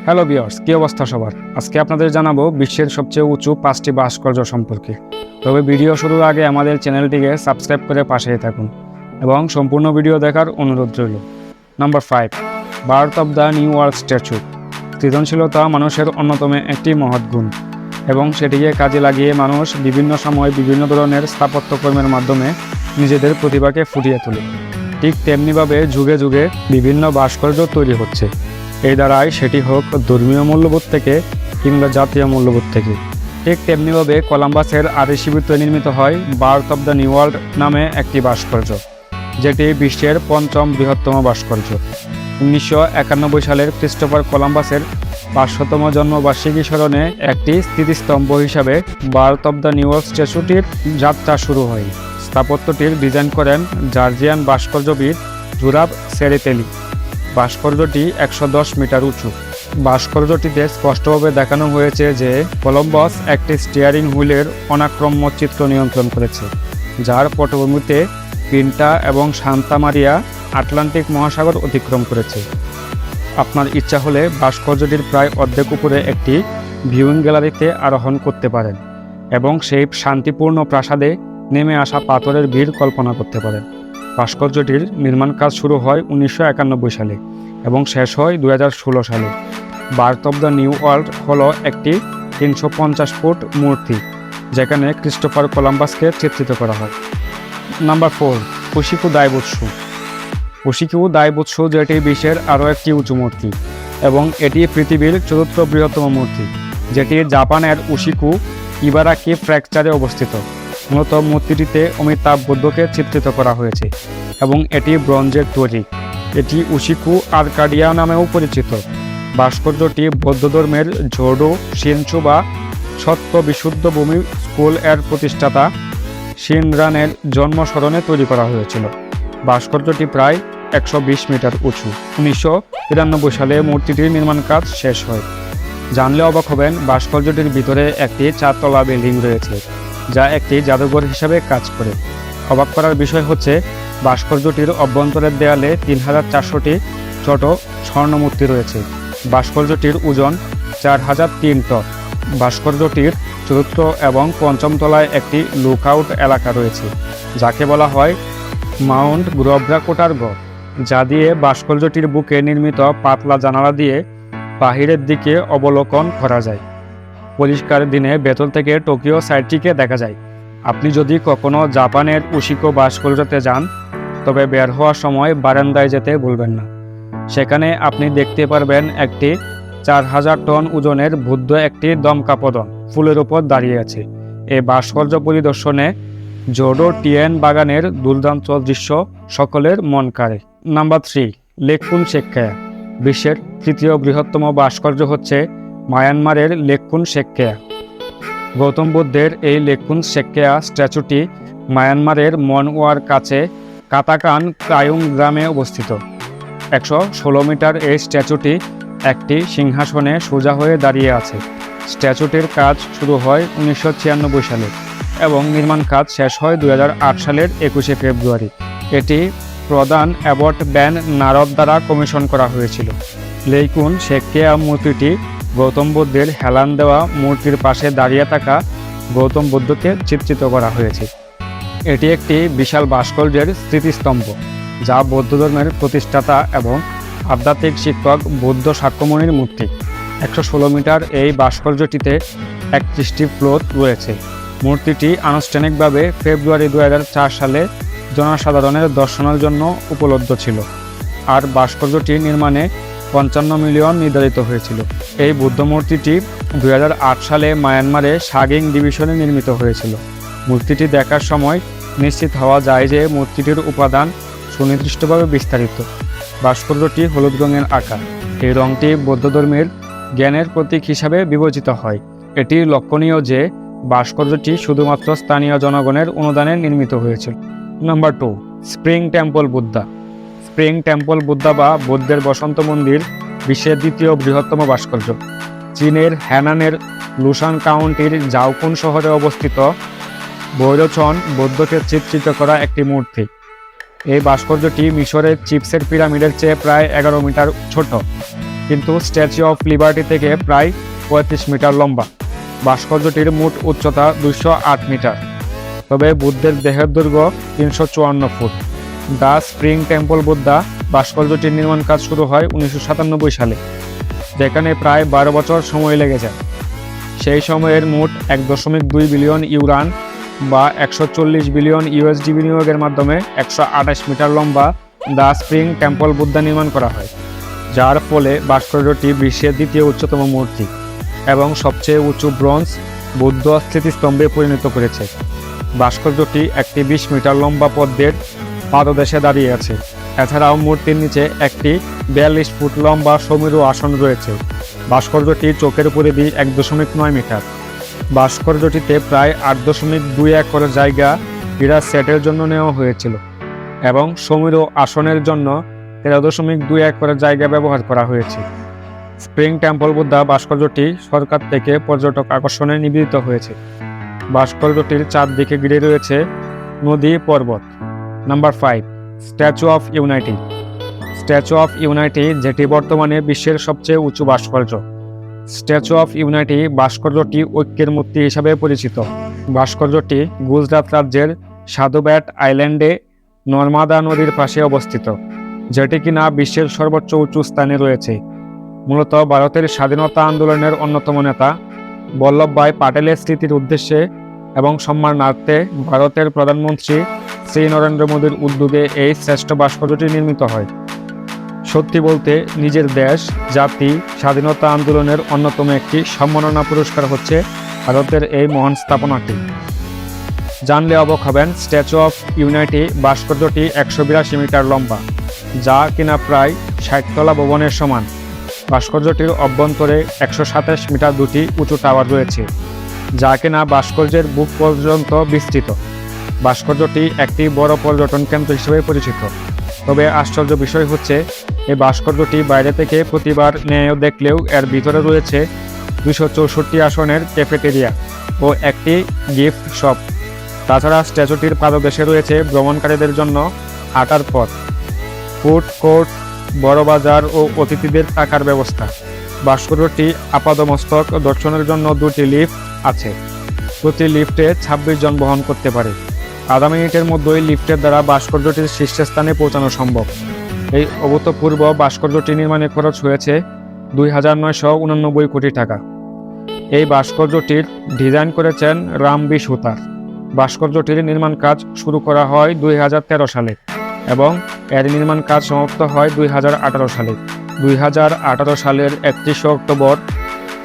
Hello viewers, কি অবস্থা সবার? আজকে আপনাদের জানাবো বিশ্বের সবচেয়ে উঁচু 5টি ভাস্কর্য সম্পর্কে। তবে ভিডিও শুরুর আগে আমাদের চ্যানেলটিকে সাবস্ক্রাইব করে পাশেই থাকুন এবং সম্পূর্ণ ভিডিও দেখার অনুরোধ রইল। Number 5, birth of the New world statue. সৃজনশীলতা মানুষের অন্যতম একটি মহৎ গুণ এবং সেটিকে কাজে লাগিয়ে মানুষ বিভিন্ন সময় বিভিন্ন ধরনের স্থাপত্যকর্মের মাধ্যমে নিজেদের প্রতিভাকে ফুটিয়ে তোলে। ঠিক তেমনিভাবে যুগে যুগে বিভিন্ন ভাস্কর্য তৈরি হচ্ছে। এই দ্বারাই সেটি হোক ধর্মীয় মূল্যবোধ থেকে কিংবা জাতীয় মূল্যবোধ থেকে। ঠিক তেমনিভাবে কলম্বাসের আরিশিবিতে নির্মিত হয় birth of the New world নামে একটি ভাস্কর্য, যেটি বিশ্বের 5ম বৃহত্তম ভাস্কর্য। 1991 সালের ক্রিস্টোফার কলম্বাসের 500তম জন্মবার্ষিকী স্মরণে একটি স্মৃতিস্তম্ভ হিসাবে Birth of the New World স্ট্যাচুটির যাত্রা শুরু হয়। স্থাপত্যটির ডিজাইন করেন জর্জিয়ান ভাস্কর্যবিদ জুরাব সেরেতেলি। ভাস্কর্যটি 110 মিটার উঁচু। ভাস্কর্যটিতে স্পষ্টভাবে দেখানো হয়েছে যে কলম্বাস একটি স্টিয়ারিং হুইলের অনাক্রম্য চিত্র নিয়ন্ত্রণ করেছে, যার পটভূমিতে পিন্টা এবং সান্তা মারিয়া আটলান্টিক মহাসাগর অতিক্রম করেছে। আপনার ইচ্ছা হলে ভাস্কর্যটির প্রায় অর্ধেক উপরে একটি ভিউইং গ্যালারিতে আরোহণ করতে পারেন এবং সেই শান্তিপূর্ণ প্রাসাদে নেমে আসা পাথরের ভিড় কল্পনা করতে পারেন। ভাস্কর্যটির নির্মাণ কাজ শুরু হয় 1991 সালে এবং শেষ হয় 2016 সালে। Birth of the New world হলো একটি 350 ফুট মূর্তি, যেখানে ক্রিস্টোফার কলম্বাসকে চিত্রিত করা হয়। নাম্বার 4, উশিকু দাইবুৎসু। উশিকু দাইবুৎসু যেটি বিশ্বের আরও একটি উঁচু মূর্তি এবং এটি পৃথিবীর 4র্থ বৃহত্তম মূর্তি, যেটি জাপানের উশিকু ইবারাকি ফ্র্যাকচারে অবস্থিত। মূলত মূর্তিটিতে অমিতাভ বুদ্ধকে চিত্রিত করা হয়েছে এবং এটি ব্রোঞ্জের তৈরি। এটি উশিকু আর্কাডিয়া নামেও পরিচিত। ভাস্কর্যটি বৌদ্ধ ধর্মের ঝোডো শিনচু বা সত্য বিশুদ্ধ ভূমি স্কুল এর প্রতিষ্ঠাতা শিনরানের জন্মস্মরণে তৈরি করা হয়েছিল। ভাস্কর্যটি প্রায় 120 মিটার উঁচু। 1993 সালে মূর্তিটির নির্মাণ কাজ শেষ হয়। জানলে অবাক হবেন, ভাস্কর্যটির ভিতরে একটি 4তলা বিল্ডিং রয়েছে, যা একটি জাদুঘর হিসাবে কাজ করে। অবাক করার বিষয় হচ্ছে, ভাস্কর্যটির অভ্যন্তরের দেয়ালে 3400টি ছোট স্বর্ণমূর্তি রয়েছে। ভাস্কর্যটির ওজন 4003 টন। ভাস্কর্যটির 4র্থ এবং 5ম তলায় একটি লুকআউট এলাকা রয়েছে, যাকে বলা হয় মাউন্ট গ্রভরাকোটার ঘর, যা দিয়ে ভাস্কর্যটির বুকে নির্মিত পাতলা জানালা দিয়ে বাহিরের দিকে অবলোকন করা যায়। পরিষ্কার দিনে ভেতর থেকে টোকিও সাইটটিকে দেখা যায়। আপনি যদি কখনো জাপানের উশিকো ভাস্কর্যতে যান, তবে বের হওয়ার সময় বারান্দায় যেতে ভুলবেন না। সেখানে আপনি দেখতে পারবেন একটি 4000 টন ওজনের বুদ্ধ একটি দমকাপদন ফুলের উপর দাঁড়িয়ে আছে। এই ভাস্কর্য পরিদর্শনে জোডো টিয়েন বাগানের দুর্দান্ত দৃশ্য সকলের মন কাড়ে। নাম্বার 3, লেকুন শেককেয়া। বিশ্বের 3য় বৃহত্তম ভাস্কর্য হচ্ছে মায়ানমারের লেকুন শেককেয়া। গৌতম বুদ্ধের এই লেকুন শেককেয়া স্ট্যাচুটি মায়ানমারের মনওয়ার কাছে কাতাকান কায়ুং গ্রামে অবস্থিত। 116 মিটার এই স্ট্যাচুটি একটি সিংহাসনে সোজা হয়ে দাঁড়িয়ে আছে। স্ট্যাচুটির কাজ শুরু হয় 1996 সালে এবং নির্মাণ কাজ শেষ হয় 2008 সালের 21শে ফেব্রুয়ারি। এটি প্রধান অ্যাবট ব্যান নারদ দ্বারা কমিশন করা হয়েছিল। লেকুন শেককেয়া মূর্তিটি গৌতম বুদ্ধের হেলান দেওয়া মূর্তির পাশে দাঁড়িয়ে থাকা গৌতম বুদ্ধকে চিত্রিত করা হয়েছে। এটি একটি বিশাল ভাস্কর্যের স্মৃতিস্তম্ভ, যা বৌদ্ধ ধর্মের প্রতিষ্ঠাতা এবং আধ্যাত্মিক শিক্ষক বৌদ্ধ শাক্যমুনির মূর্তি। 116 মিটার এই ভাস্কর্যটিতে 31টি ফ্লোর রয়েছে। মূর্তিটি আনুষ্ঠানিকভাবে ফেব্রুয়ারি 2004 সালে জনসাধারণের দর্শনের জন্য উপলব্ধ ছিল, আর ভাস্কর্যটি নির্মাণে 55 মিলিয়ন নির্ধারিত হয়েছিল। এই বুদ্ধ মূর্তিটি 2008 সালে মায়ানমারে সাগিং ডিভিশনে নির্মিত হয়েছিল। মূর্তিটি দেখার সময় নিশ্চিত হওয়া যায় যে মূর্তিটির উপাদান সুনির্দিষ্টভাবে বিস্তারিত। ভাস্কর্যটি হলুদ রঙের আঁকা। এই রঙটি বৌদ্ধ ধর্মের জ্ঞানের প্রতীক হিসাবে বিবেচিত হয়। এটি লক্ষণীয় যে ভাস্কর্যটি শুধুমাত্র স্থানীয় জনগণের অনুদানে নির্মিত হয়েছিল। Number 2, spring Temple Buddha. Spring Temple Buddha বা বুদ্ধের বসন্ত মন্দির বিশ্বের 2য় বৃহত্তম ভাস্কর্য। চীনের হ্যানানের লুসান কাউন্টির জাওকুন শহরে অবস্থিত বৈরচন বৌদ্ধকে চিত্রিত করা একটি মূর্তি। এই ভাস্কর্যটি মিশরের চিপসের পিরামিডের চেয়ে প্রায় 11 মিটার ছোট। কিন্তু স্ট্যাচু অফ লিবার্টি থেকে প্রায় 35 মিটার লম্বা। ভাস্কর্যটির মোট উচ্চতা 208 মিটার, তবে বুদ্ধের দেহের দৈর্ঘ্য 354 foot. The Spring Temple Buddha ভাস্কর্যটির নির্মাণ কাজ শুরু হয় 1997 সালে, যেখানে প্রায় 12 বছর সময় লেগে যায়। সেই সময়ের মোট 1.2 বিলিয়ন ইউরান বা 140 বিলিয়ন ইউএসডি বিনিয়োগের মাধ্যমে 128 মিটার লম্বা দ্য স্প্রিং টেম্পল বুদ্ধা নির্মাণ করা হয়, যার ফলে ভাস্কর্যটি বিশ্বের দ্বিতীয় উচ্চতম মূর্তি এবং সবচেয়ে উঁচু ব্রোঞ্জ বৌদ্ধ স্মৃতিস্তম্ভে পরিণত করেছে। ভাস্কর্যটি একটি 20 মিটার লম্বা পদ্মের পাদদেশে দাঁড়িয়ে আছে। এছাড়াও মূর্তির নিচে একটি 42 ফুট লম্বা সমীর আসন রয়েছে। ভাস্কর্যটি চোখের পরিধি 1.9 মিটার। ভাস্কর্যটিতে প্রায় 8.2 একর জায়গা ক্রীড়া সেটের জন্য নেওয়া হয়েছিল এবং সমীর আসনের জন্য 13.2 একর জায়গা ব্যবহার করা হয়েছে। স্প্রিং টেম্পল বুদ্ধা ভাস্কর্যটি সরকার থেকে পর্যটক আকর্ষণে নিবেদিত হয়েছে। ভাস্কর্যটির চারদিকে ঘিরে রয়েছে নদী পর্বত। Number 5, Statue of Unity. Statue of Unity, যেটি বর্তমানে বিশ্বের সবচেয়ে উঁচু ভাস্কর্য। স্ট্যাচু অফ ইউনাইটি ভাস্কর্যটি ঐক্যের মূর্তি হিসাবে পরিচিত। ভাস্কর্যটি গুজরাট রাজ্যের সাধুব্যাট আইল্যান্ডে নর্মাদা নদীর পাশে অবস্থিত, যেটি কিনা বিশ্বের সর্বোচ্চ উঁচু স্থানে রয়েছে। মূলত ভারতের স্বাধীনতা আন্দোলনের অন্যতম নেতা বল্লভভাই পাটেলের স্মৃতির উদ্দেশ্যে এবং সম্মানার্থে ভারতের প্রধানমন্ত্রী শ্রী নরেন্দ্র মোদীর উদ্যোগে এই শ্রেষ্ঠ ভাস্কর্যটি নির্মিত হয়। সত্যি বলতে নিজের দেশ, জাতি, স্বাধীনতা আন্দোলনের অন্যতম একটি সম্মাননা পুরস্কার হচ্ছে ভারতের এই মহান স্থাপনাটি। জানলে অবাক হবেন, স্ট্যাচু অফ ইউনাইটি ভাস্কর্যটি 182 মিটার লম্বা, যা কিনা প্রায় 60 তলা ভবনের সমান। ভাস্কর্যটির অভ্যন্তরে 127 মিটার দুটি উঁচু টাওয়ার রয়েছে, যা কিনা ভাস্কর্যের বুক পর্যন্ত বিস্তৃত। ভাস্কর্যটি একটি বড় পর্যটন কেন্দ্র হিসেবে পরিচিত। তবে আশ্চর্য বিষয় হচ্ছে, এই ভাস্কর্যটি বাইরে থেকে প্রতিবার ন্যায় দেখলেও এর ভিতরে রয়েছে 264 আসনের ক্যাফেটেরিয়া ও একটি গিফট শপ। তাছাড়া স্ট্যাচুটির পাদদেশে রয়েছে ভ্রমণকারীদের জন্য হাঁটার পথ, ফুড কোর্ট, বড় বাজার ও অতিথিদের থাকার ব্যবস্থা। ভাস্কর্যটি আপাদমস্তক দর্শনের জন্য 2টি লিফট আছে। প্রতি লিফটে 26 জন বহন করতে পারে। আধা মিনিটের মধ্যেই লিফটের দ্বারা ভাস্কর্যটির শীর্ষস্থানে পৌঁছানো সম্ভব। এই অভূতপূর্ব ভাস্কর্যটি নির্মাণে খরচ হয়েছে 2,989 কোটি টাকা। এই ভাস্কর্যটির ডিজাইন করেছেন রামবি সুতার। ভাস্কর্যটির নির্মাণ কাজ শুরু করা হয় 2013 সালে এবং এর নির্মাণ কাজ সমাপ্ত হয় 2018 সালে। 2018 সালের 31 অক্টোবর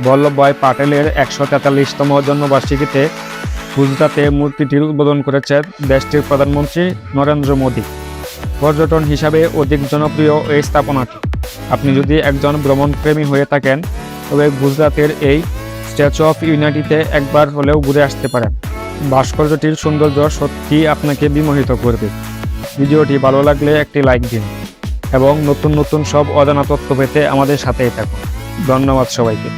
বল্লভভাই পাটেলের 143তম জন্মবার্ষিকীতে গুজরাটে মূর্তিটির উদ্বোধন করেছেন দেশটির প্রধানমন্ত্রী নরেন্দ্র মোদী। পর্যটন হিসাবে অধিক জনপ্রিয় এই স্থাপনাটি। আপনি যদি একজন ভ্রমণপ্রেমী হয়ে থাকেন, তবে গুজরাটের এই স্ট্যাচু অফ ইউনাইটিতে একবার হলেও ঘুরে আসতে পারেন। ভাস্কর্যটির সৌন্দর্য সত্যি আপনাকে বিমোহিত করবে। ভিডিওটি ভালো লাগলে একটি লাইক দিন এবং নতুন নতুন সব অজানা তথ্য পেতে আমাদের সাথেই থাকুন। ধন্যবাদ সবাইকে।